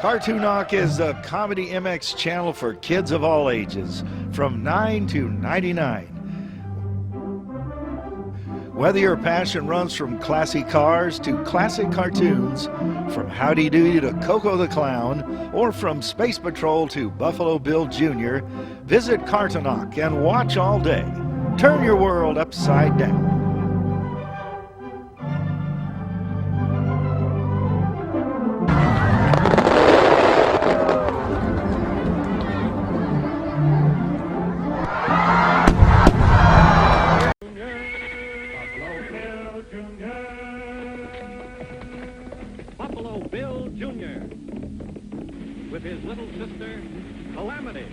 Kartonok is the ComedyMX channel for kids of all ages, from 9 to 99. Whether your passion runs from classy cars to classic cartoons, from Howdy Doody to Coco the Clown, or from Space Patrol to Buffalo Bill Jr., visit Kartonok and watch all day. Turn your world upside down. With his little sister, Calamity.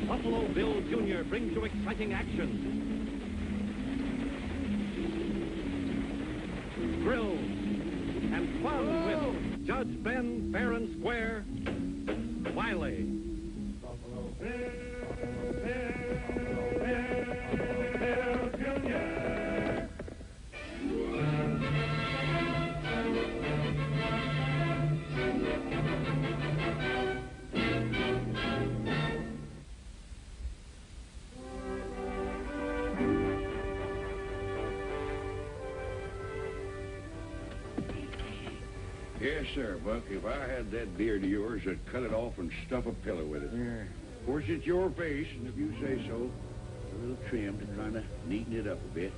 Buffalo Bill Jr. brings you exciting action, thrills, and fun with Judge Ben Fair and Square, Wiley. Buffalo Bill, Buffalo Bill Jr. Yes, sir, Buck. If I had that beard of yours, I'd cut it off and stuff a pillow with it. Yeah. Of course, it's your face, and if you say so, a little trim to kind of neaten it up a bit.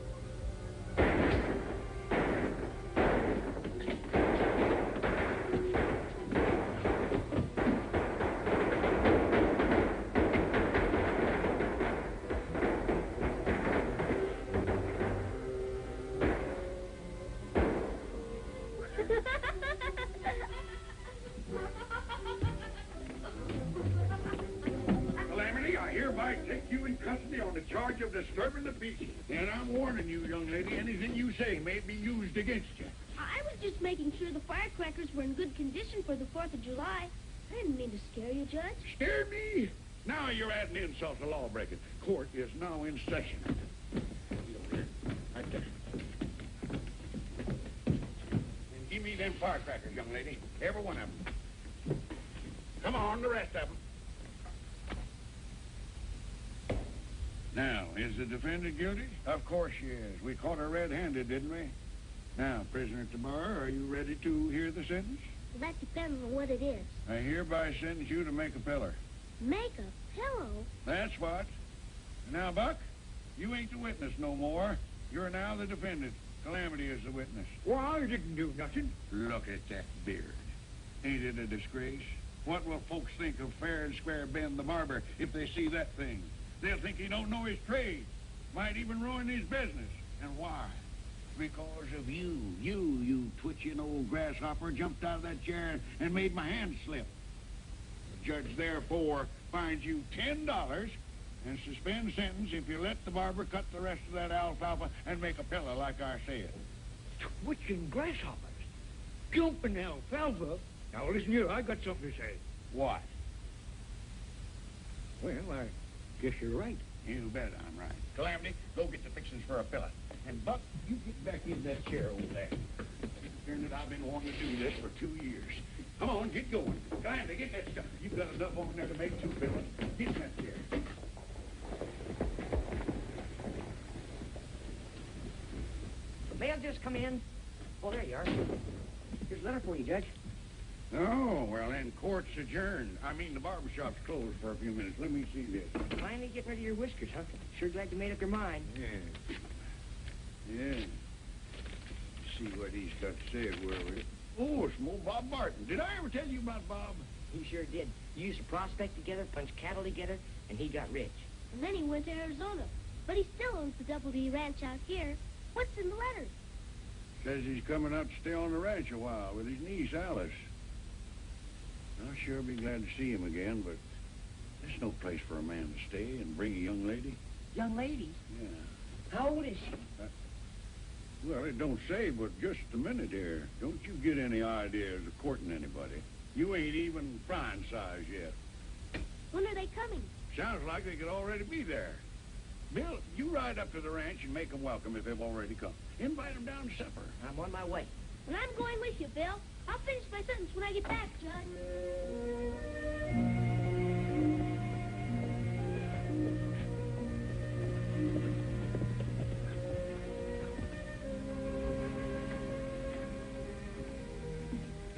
Calamity, I hereby take you in custody on the charge of disturbing the peace. And I'm warning you, young lady, anything you say may be used against you. I was just making sure the firecrackers were in good condition for the 4th of July. I didn't mean to scare you, Judge. Scare me? Now you're adding insult to lawbreaking. Court is now in session. Get over here. Right there. And give me them firecrackers, young lady. Every one of them. Come on, the rest of them. Now, is the defendant guilty? Of course she is. We caught her red-handed, didn't we? Now, prisoner at the bar, are you ready to hear the sentence? Well, that depends on what it is. I hereby sentence you to make a pillar. Make a pillow? That's what. Now, Buck, you ain't the witness no more. You're now the defendant. Calamity is the witness. Well, I didn't do nothing. Look at that beard. Ain't it a disgrace? What will folks think of Fair and Square Ben the barber if they see that thing? They'll think he don't know his trade. Might even ruin his business. And why? Because of you. You twitching old grasshopper, jumped out of that chair and made my hand slip. The judge, therefore, fines you $10 and suspends sentence if you let the barber cut the rest of that alfalfa and make a pillow like I said. Twitching grasshoppers. Jumping alfalfa. Now, listen here, I got something to say. What? Well, I guess you're right. You bet I'm right. Calamity, go get the fixings for a pillow. And Buck, you get back in that chair over there. I've been wanting to do this for 2 years. Come on, get going. Calamity, get that stuff. You've got enough on there to make 2 pillows. Get in that chair. May I just come in? Oh, there you are. Here's a letter for you, Judge. Oh, well, then court's adjourned. I mean, the barbershop's closed for a few minutes. Let me see this. Finally getting rid of your whiskers, huh? Sure glad you made up your mind. Yeah. See what he's got to say where we... Oh, it's more Bob Martin. Did I ever tell you about Bob? He sure did. You used to prospect together, punch cattle together, and he got rich. And then he went to Arizona. But he still owns the Double D Ranch out here. What's in the letters? Says he's coming out to stay on the ranch a while with his niece, Alice. I'll sure be glad to see him again, but there's no place for a man to stay and bring a young lady. Young lady? Yeah. How old is she? Well, it don't say, but just a minute here. Don't you get any ideas of courting anybody. You ain't even frying size yet. When are they coming? Sounds like they could already be there. Bill, you ride up to the ranch and make them welcome if they've already come. Invite them down to supper. I'm on my way. And I'm going with you, Bill. I'll finish my sentence when I get back, Judge.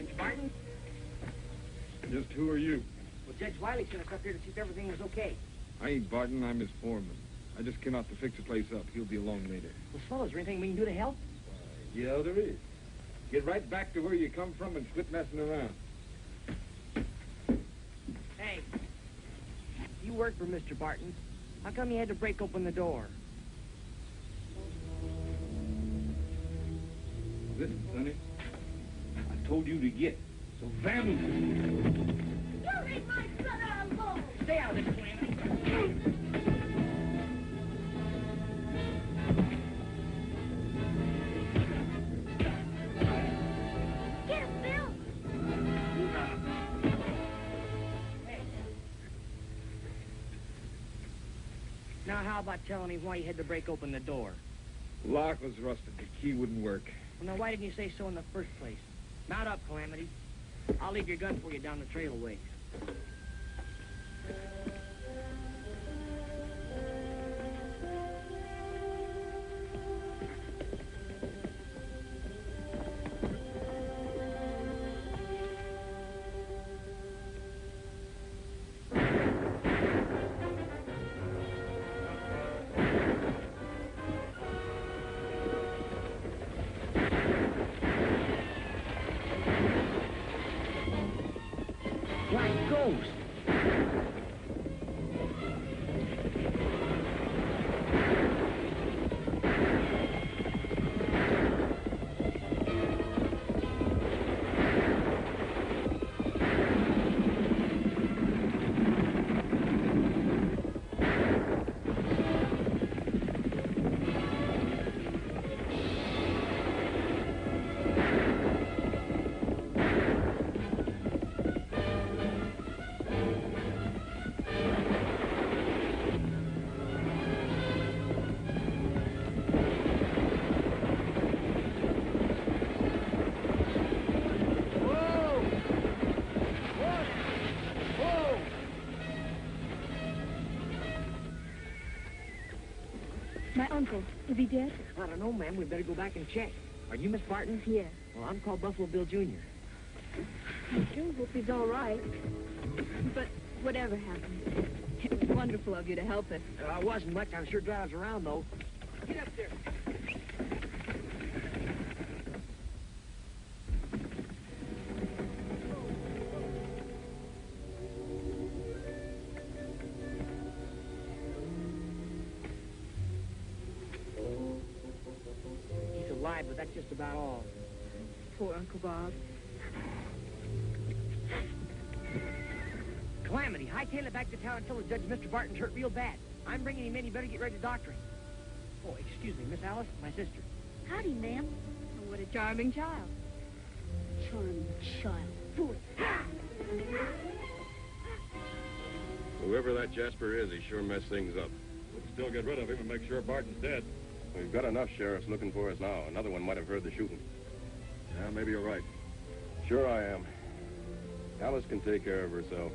Mr. Barton? Just who are you? Well, Judge Wiley sent us up here to see if everything was okay. I ain't Barton, I'm his foreman. I just came out to fix the place up. He'll be along later. Well, fellas, is there anything we can do to help? Yeah, there is. Get right back to where you come from and quit messing around. Hey, you work for Mr. Barton. How come you had to break open the door? Listen, Sonny. I told you to get. So vamoose. You leave my brother alone! Stay out of this, Calamity. Get him, Bill! Now, how about telling me why you had to break open the door? Lock was rusted. The key wouldn't work. Well, now, why didn't you say so in the first place? Mount up, Calamity. I'll leave your gun for you down the trail a ways. Black ghost. My uncle, is he dead? I don't know, ma'am. We better go back and check. Are you Miss Barton? Yes. Well, I'm called Buffalo Bill Jr. I sure hope he's all right. But whatever happened, it was wonderful of you to help us. It wasn't much. I'm sure drives around, though. Get up there. He's alive, but that's just about all. Poor Uncle Bob. Calamity, hightail it back to town and tell the judge Mr. Barton's hurt real bad. I'm bringing him in. You better get ready to doctor him. Oh, excuse me, Miss Alice, my sister. Howdy, ma'am. Oh, what a charming child. Charming child. Fool. Whoever that Jasper is, he sure messed things up. We'll still get rid of him and make sure Barton's dead. We've got enough sheriffs looking for us now. Another one might have heard the shooting. Yeah, maybe you're right. Sure I am. Alice can take care of herself.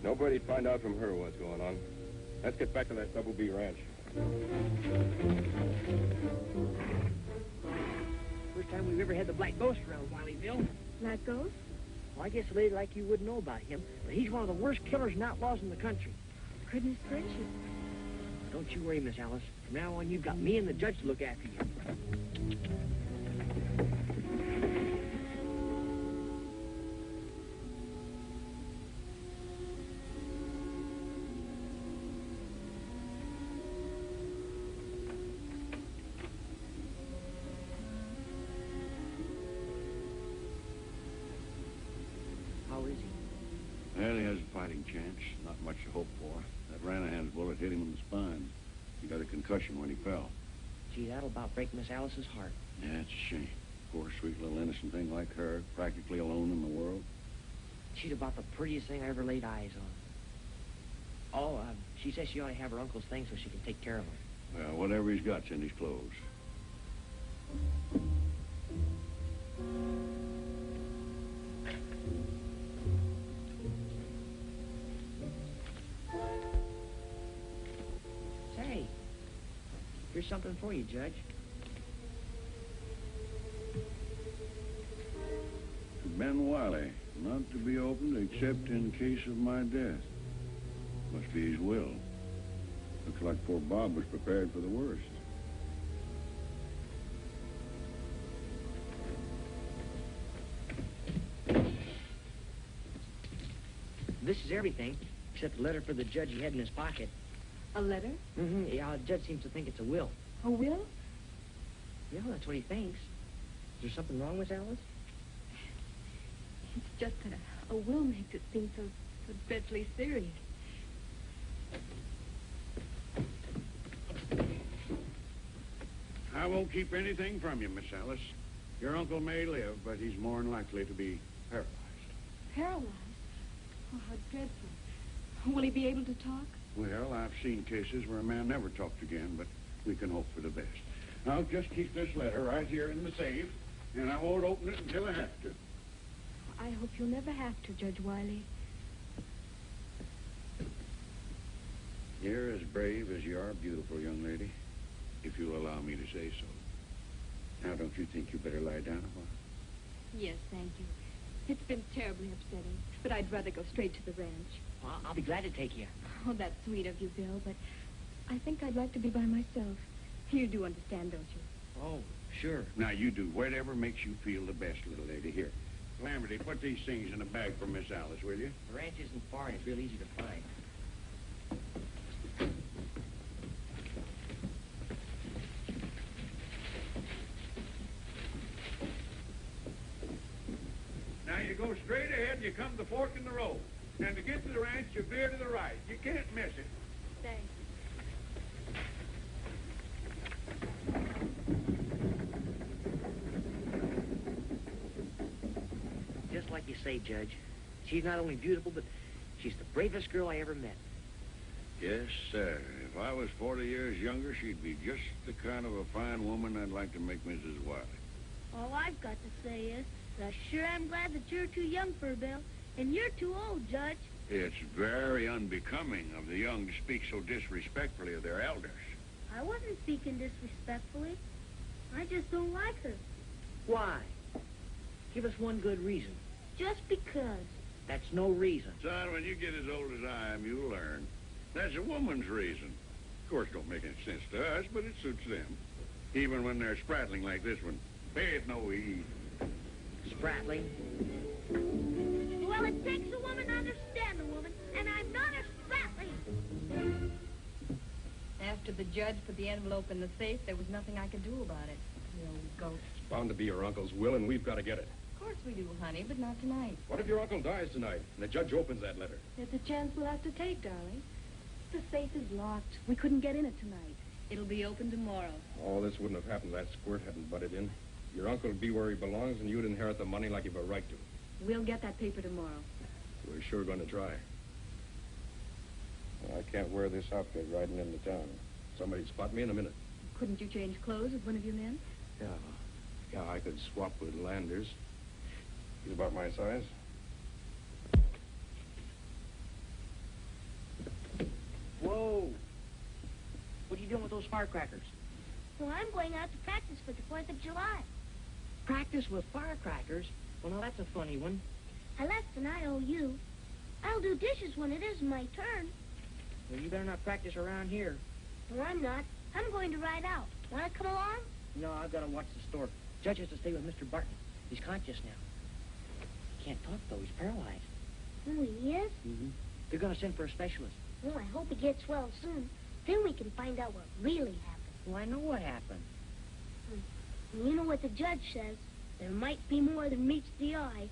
Nobody'd find out from her what's going on. Let's get back to that Double B ranch. First time we've ever had the Black Ghost around, Wiley Bill. Black Ghost? Well, I guess a lady like you wouldn't know about him, but he's one of the worst killers and outlaws in the country. Goodness gracious. Don't you worry, Miss Alice. From now on, you've got me and the judge to look after you. How is he? Well, he has a fighting chance. Not much to hope for. That Ranahan's bullet hit him in the spine. He got a concussion when he fell. Gee, that'll about break Miss Alice's heart. Yeah, it's a shame. Poor, sweet little innocent thing like her, practically alone in the world. She's about the prettiest thing I ever laid eyes on. Oh, she says she ought to have her uncle's thing so she can take care of him. Well, whatever he's got's in his clothes. Here's something for you, Judge. To Ben Wiley, not to be opened except in case of my death. Must be his will. Looks like poor Bob was prepared for the worst. This is everything, except the letter for the judge he had in his pocket. A letter? Mm-hmm. Yeah, the judge seems to think it's a will. A will? Yeah, that's what he thinks. Is there something wrong, Miss Alice? It's just that a will makes it seem so dreadfully serious. I won't keep anything from you, Miss Alice. Your uncle may live, but he's more than likely to be paralyzed. Paralyzed? Oh, how dreadful. Will he be able to talk? Well, I've seen cases where a man never talked again, but we can hope for the best. I'll just keep this letter right here in the safe, and I won't open it until I have to. I hope you'll never have to, Judge Wiley. You're as brave as you are beautiful, young lady, if you'll allow me to say so. Now, don't you think you better lie down a while? Yes, thank you. It's been terribly upsetting, but I'd rather go straight to the ranch. Well, I'll be glad to take you. Oh, that's sweet of you, Bill, but I think I'd like to be by myself. You do understand, don't you? Oh, sure. Now, you do whatever makes you feel the best, little lady. Here, Calamity, put these things in a bag for Miss Alice, will you? The ranch isn't far, and it's real easy to find. Now, you go straight ahead, you come to the fork in the road. And to get to the ranch, you veer to the right. You can't miss it. Thanks. Just like you say, Judge. She's not only beautiful, but she's the bravest girl I ever met. Yes, sir. If I was 40 years younger, she'd be just the kind of a fine woman I'd like to make Mrs. Wiley. All I've got to say is, I sure am glad that you're too young for a bill, and you're too old, Judge. It's very unbecoming of the young to speak so disrespectfully of their elders. I wasn't speaking disrespectfully. I just don't like her. Why? Give us one good reason. Just because. That's no reason. Son, when you get as old as I am, you'll learn. That's a woman's reason. Of course, don't make any sense to us, but it suits them. Even when they're sprattling like this one. Pay it no heed. Sprattling? Well, it takes a woman to understand a woman, and I'm not a spratling. After the judge put the envelope in the safe, there was nothing I could do about it. You old goat. It's bound to be your uncle's will, and we've got to get it. Of course we do, honey, but not tonight. What if your uncle dies tonight, and the judge opens that letter? It's a chance we'll have to take, darling. The safe is locked. We couldn't get in it tonight. It'll be open tomorrow. Oh, this wouldn't have happened if that squirt hadn't butted in. Your uncle would be where he belongs, and you'd inherit the money like you've a right to. We'll get that paper tomorrow. We're sure going to try. Well, I can't wear this outfit riding into town. Somebody'd spot me in a minute. Couldn't you change clothes with one of your men? Yeah, I could swap with Landers. He's about my size. Whoa! What are you doing with those firecrackers? Well, I'm going out to practice for the 4th of July. Practice with firecrackers? Well, now that's a funny one. I left an IOU. I'll do dishes when it is my turn. Well, you better not practice around here. Well, I'm not. I'm going to ride out. Want to come along? No, I've got to watch the store. Judge has to stay with Mr. Barton. He's conscious now. He can't talk, though. He's paralyzed. Oh, he is? Mm-hmm. They're going to send for a specialist. Well, I hope he gets well soon. Then we can find out what really happened. Well, I know what happened. And you know what the judge says. There might be more than meets the eye.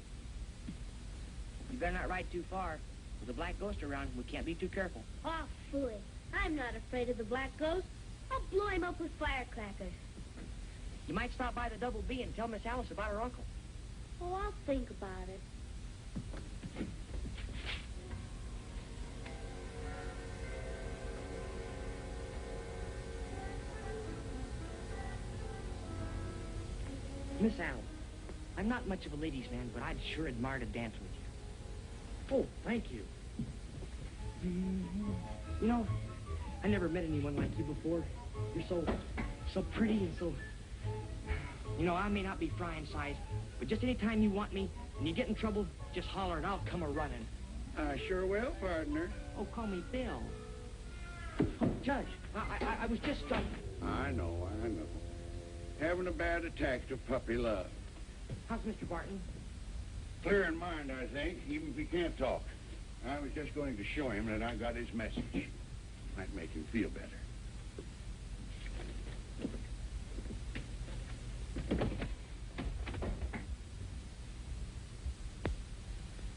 You better not ride too far. With a black ghost around, we can't be too careful. Oh, fool. I'm not afraid of the black ghost. I'll blow him up with firecrackers. You might stop by the Double B and tell Miss Alice about her uncle. Oh, I'll think about it. Miss Alice, I'm not much of a ladies' man, but I'd sure admire to dance with you. Oh, thank you. You know, I never met anyone like you before. You're so pretty and so... You know, I may not be frying size, but just any time you want me and you get in trouble, just holler and I'll come a-running. I sure will, partner. Oh, call me Bill. Oh, Judge, I was just... I know. Having a bad attack of puppy love. How's Mr. Barton? Clear in mind, I think, even if he can't talk. I was just going to show him that I got his message. Might make him feel better.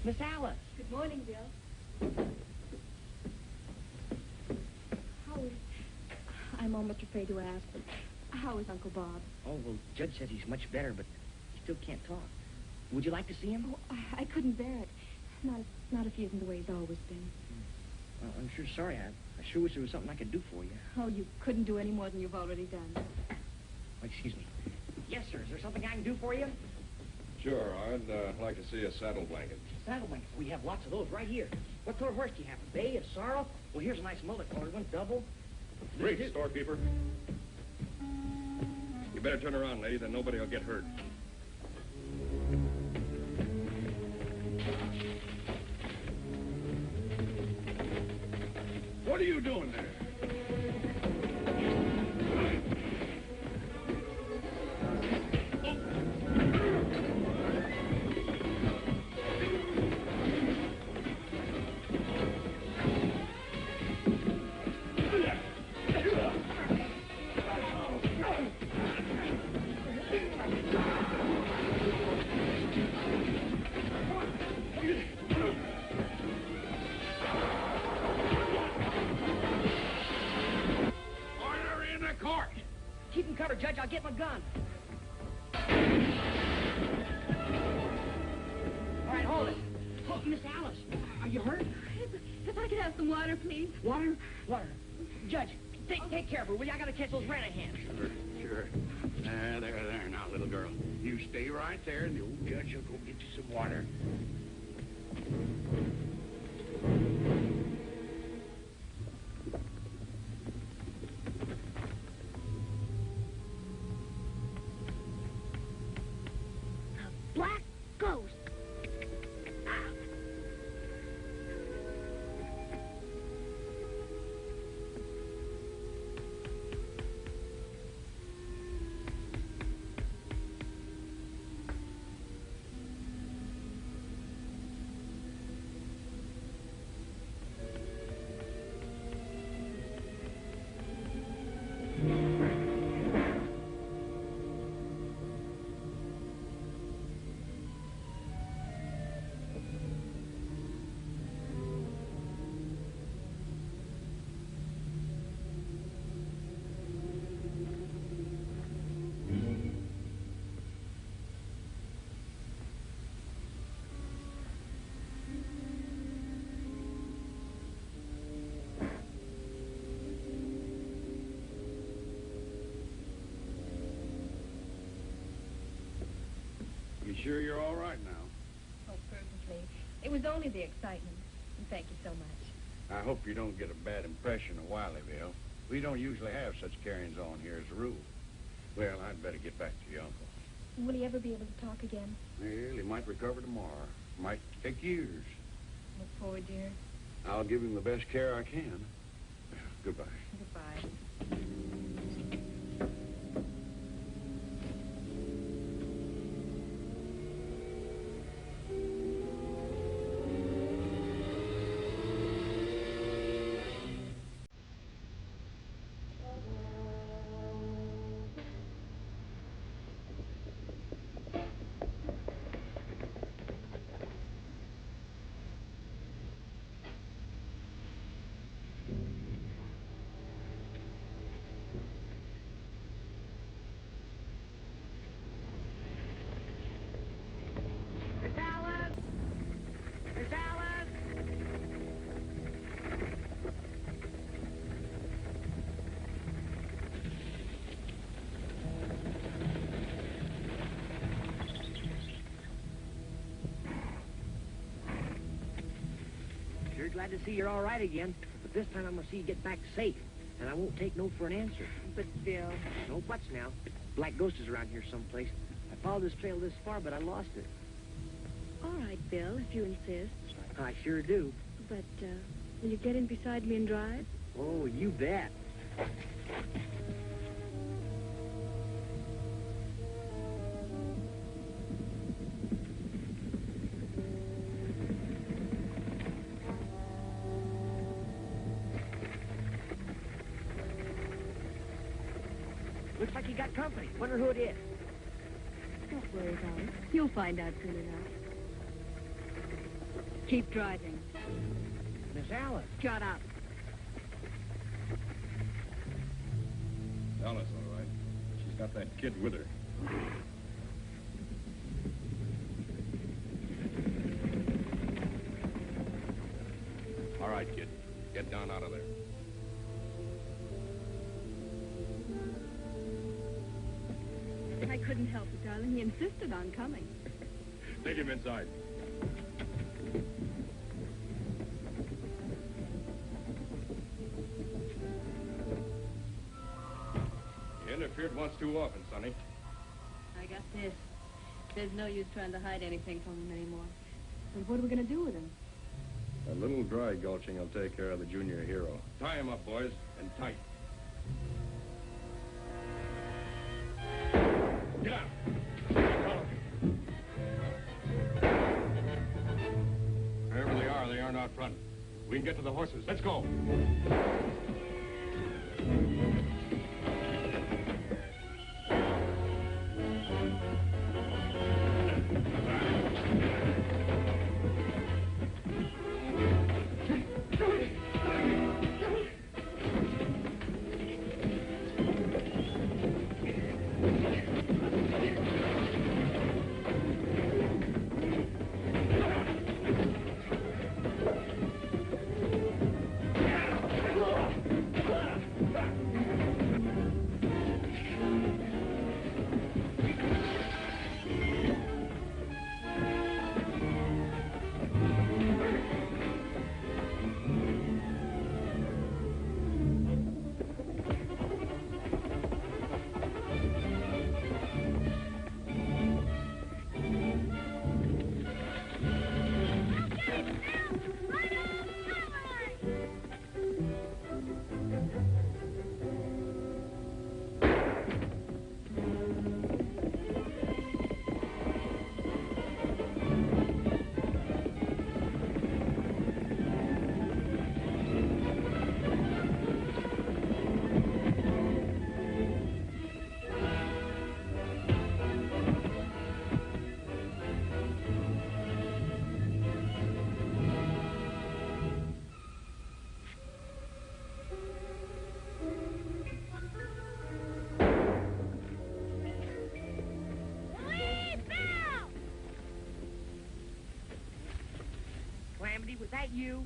Miss Alice. Good morning, Bill. How is... I'm almost afraid to ask, but how is Uncle Bob? Oh, well, Judge says he's much better, but he still can't talk. Would you like to see him? Oh, I couldn't bear it. Not if he isn't the way he's always been. Well, I'm sure sorry. I sure wish there was something I could do for you. Oh, you couldn't do any more than you've already done. Oh, excuse me. Yes, sir. Is there something I can do for you? Sure, I'd like to see a saddle blanket. Saddle blankets. We have lots of those right here. What sort of horse do you have? A bay, a sorrel? Well, here's a nice multicolored one, double. Great, storekeeper. You better turn around, lady, then nobody will get hurt. What are you doing there? Keep him covered, Judge. I'll get my gun. All right, hold it. Oh, Miss Alice, are you hurt? If I could have some water, please. Water? Water. Judge, take care of her, will you? I gotta catch those Ranahans. Sure. There now, little girl. You stay right there, and the old judge will go get you some water. Black ghost. You sure you're all right now? Oh, perfectly. It was only the excitement. And thank you so much. I hope you don't get a bad impression of Wileyville. We don't usually have such carryings on here as a rule. Well, I'd better get back to your uncle. Will he ever be able to talk again? Well, he might recover tomorrow. Might take years. Look forward, dear. I'll give him the best care I can. Goodbye. Goodbye. Sure glad to see you're all right again. But this time I'm gonna see you get back safe. And I won't take no for an answer. it, Bill. No buts now. Black Ghost is around here someplace. I followed this trail this far, but I lost it. All right, Bill, if you insist. I sure do. But, will you get in beside me and drive? Oh, you bet. Looks like you got company. Wonder who it is. Don't worry about it. You'll find out soon enough. Keep driving. Miss Alice. Shut up. Alice, all right. She's got that kid with her. All right, kid. Get down out of there. I couldn't help it, darling. He insisted on coming. Take him inside. You interfered once too often, Sonny. I got this. There's no use trying to hide anything from him anymore. And what are we going to do with him? A little dry gulching will take care of the junior hero. Tie him up, boys, and tight. Get out! Wherever they aren't out front. We can get to the horses. Let's go. Calamity, was that you?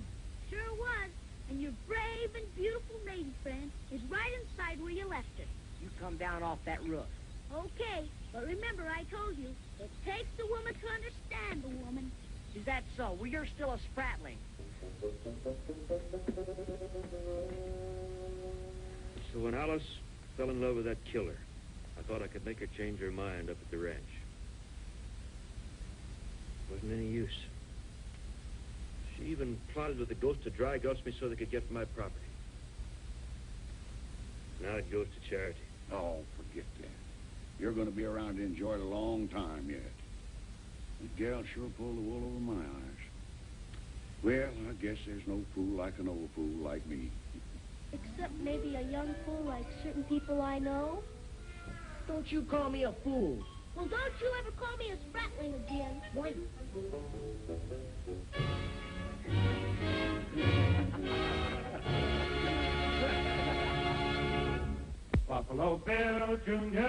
Sure was. And your brave and beautiful lady friend is right inside where you left her. You come down off that roof. Okay, but remember I told you, it takes a woman to understand the woman. Is that so? Well, you're still a spratling. So when Alice fell in love with that killer, I thought I could make her change her mind up at the ranch. Wasn't any use. She even plotted with the ghost to dry gulch me so they could get my property. Now it goes to charity. Oh, forget that. You're going to be around to enjoy it a long time yet. The gal sure pulled the wool over my eyes. Well, I guess there's no fool like an old fool like me. Except maybe a young fool like certain people I know. Don't you call me a fool. Well, don't you ever call me a spratling again. Why? Buffalo Bill Jr.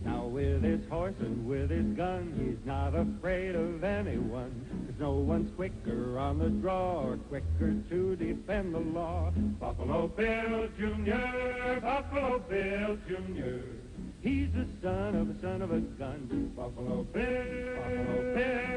Now with his horse and with his gun, he's not afraid of anyone. 'Cause no one's quicker on the draw or quicker to defend the law. Buffalo Bill Jr., Buffalo Bill Jr. He's the son of a gun. Buffalo Bill, Buffalo Bill.